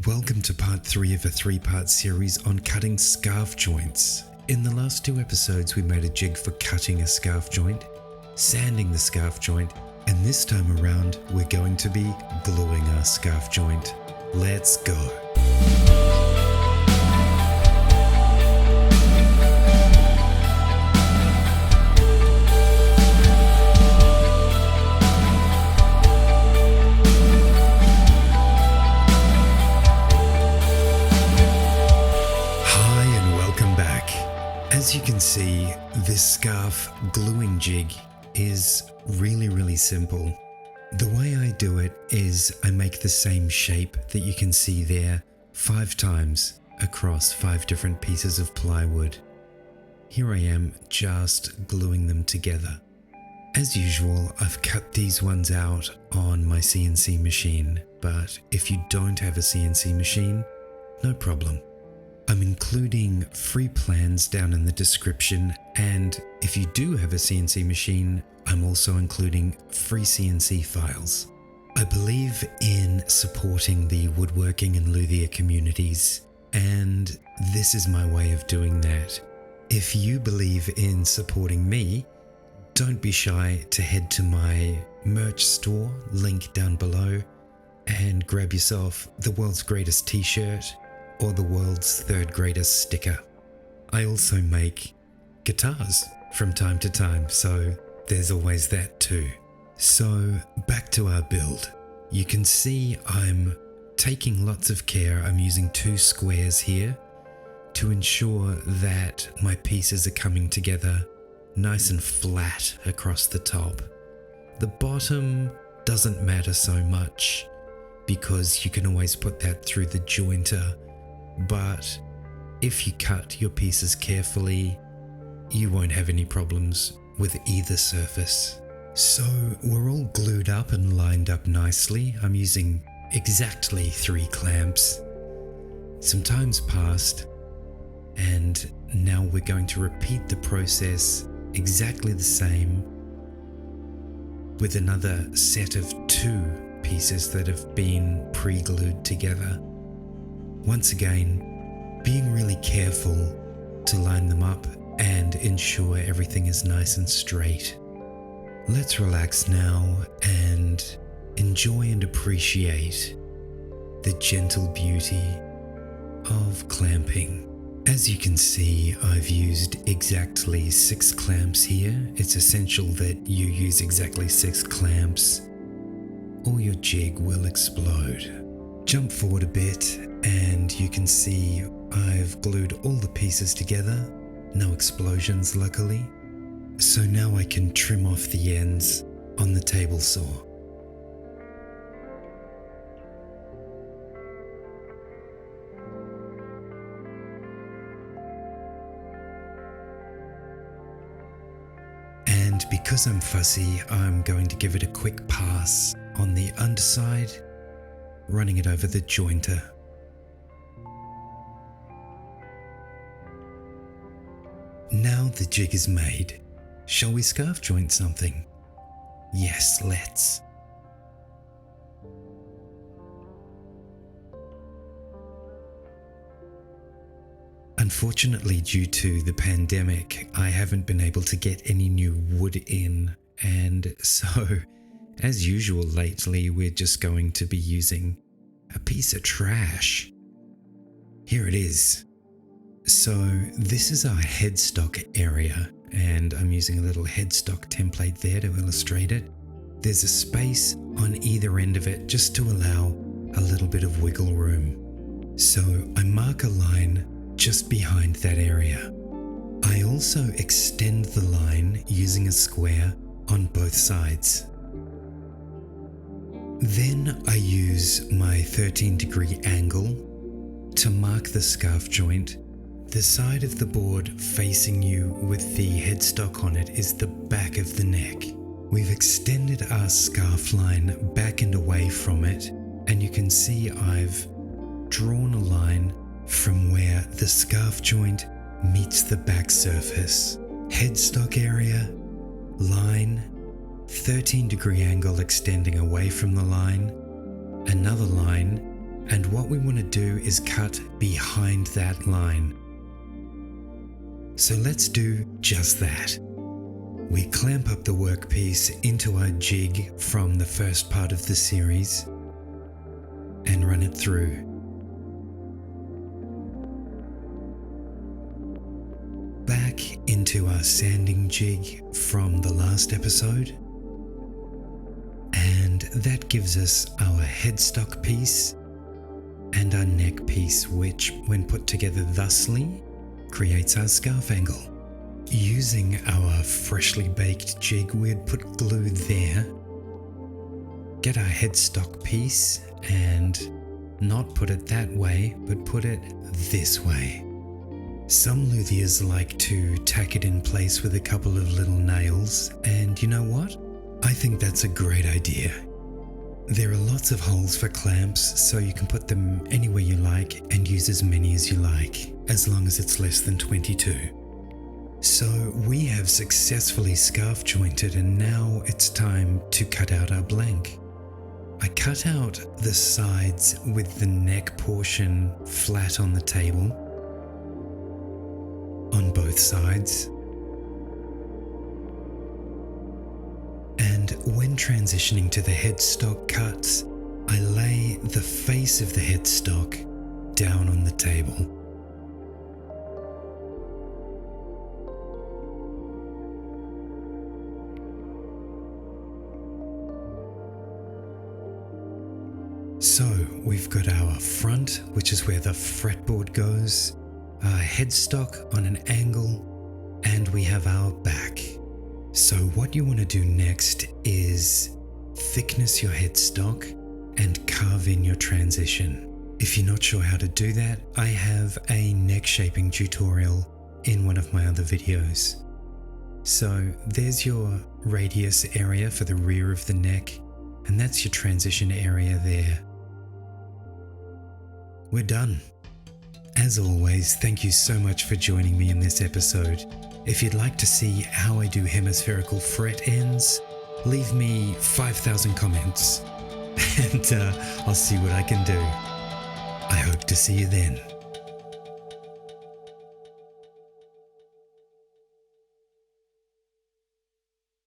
Welcome to part 3 of a 3-part series on cutting scarf joints. In the last 2 episodes we made a jig for cutting a scarf joint, sanding the scarf joint, and this time around we're going to be gluing our scarf joint. Let's go! As you can see, this scarf gluing jig is really simple. The way I do it is I make the same shape that you can see there 5 times across 5 different pieces of plywood. Here I am just gluing them together. As usual, I've cut these ones out on my CNC machine, but if you don't have a CNC machine, no problem. I'm including free plans down in the description, and if you do have a CNC machine, I'm also including free CNC files. I believe in supporting the woodworking and luthier communities, and this is my way of doing that. If you believe in supporting me, don't be shy to head to my merch store, link down below, and grab yourself the world's greatest t-shirt, or the world's 3rd greatest sticker. I also make guitars from time to time, so there's always that too. So back to our build. You can see I'm taking lots of care. I'm using 2 squares here to ensure that my pieces are coming together nice and flat across the top. The bottom doesn't matter so much because you can always put that through the jointer. But if you cut your pieces carefully, you won't have any problems with either surface. So we're all glued up and lined up nicely. I'm using exactly 3 clamps. Some time's passed, and now we're going to repeat the process exactly the same with another set of 2 pieces that have been pre-glued together. Once again, being really careful to line them up and ensure everything is nice and straight. Let's relax now and enjoy and appreciate the gentle beauty of clamping. As you can see, I've used exactly 6 clamps here. It's essential that you use exactly 6 clamps or your jig will explode. Jump forward a bit and you can see I've glued all the pieces together, no explosions luckily. So now I can trim off the ends on the table saw. And because I'm fussy, I'm going to give it a quick pass on the underside, running it over the jointer. Now the jig is made. Shall we scarf joint something? Yes, let's. Unfortunately, due to the pandemic, I haven't been able to get any new wood in, and so as usual lately, we're just going to be using a piece of trash. Here it is. So this is our headstock area, and I'm using a little headstock template there to illustrate it. There's a space on either end of it just to allow a little bit of wiggle room. So I mark a line just behind that area. I also extend the line using a square on both sides. Then I use my 13-degree angle to mark the scarf joint. The side of the board facing you with the headstock on it is the back of the neck. We've extended our scarf line back and away from it, and you can see I've drawn a line from where the scarf joint meets the back surface. Headstock area, line, 13-degree angle extending away from the line, another line, And what we want to do is cut behind that line. So let's do just that. We clamp up the workpiece into our jig from the first part of the series and run it through. Back into our sanding jig from the last episode. And that gives us our headstock piece and our neck piece, which, when put together thusly, creates our scarf angle. Using our freshly baked jig, we'd put glue there, get our headstock piece and not put it that way, but put it this way. Some luthiers like to tack it in place with a couple of little nails, and you know what? I think that's a great idea. There are lots of holes for clamps, so you can put them anywhere you like and use as many as you like, as long as it's less than 22. So we have successfully scarf jointed, and now it's time to cut out our blank. I cut out the sides with the neck portion flat on the table, on both sides. And when transitioning to the headstock cuts, I lay the face of the headstock down on the table. So we've got our front, which is where the fretboard goes, our headstock on an angle, and we have our back. So what you want to do next is thickness your headstock and carve in your transition. If you're not sure how to do that, I have a neck shaping tutorial in one of my other videos. So there's your radius area for the rear of the neck, and that's your transition area there. We're done. As always, thank you so much for joining me in this episode. If you'd like to see how I do hemispherical fret ends, leave me 5,000 comments and I'll see what I can do. I hope to see you then.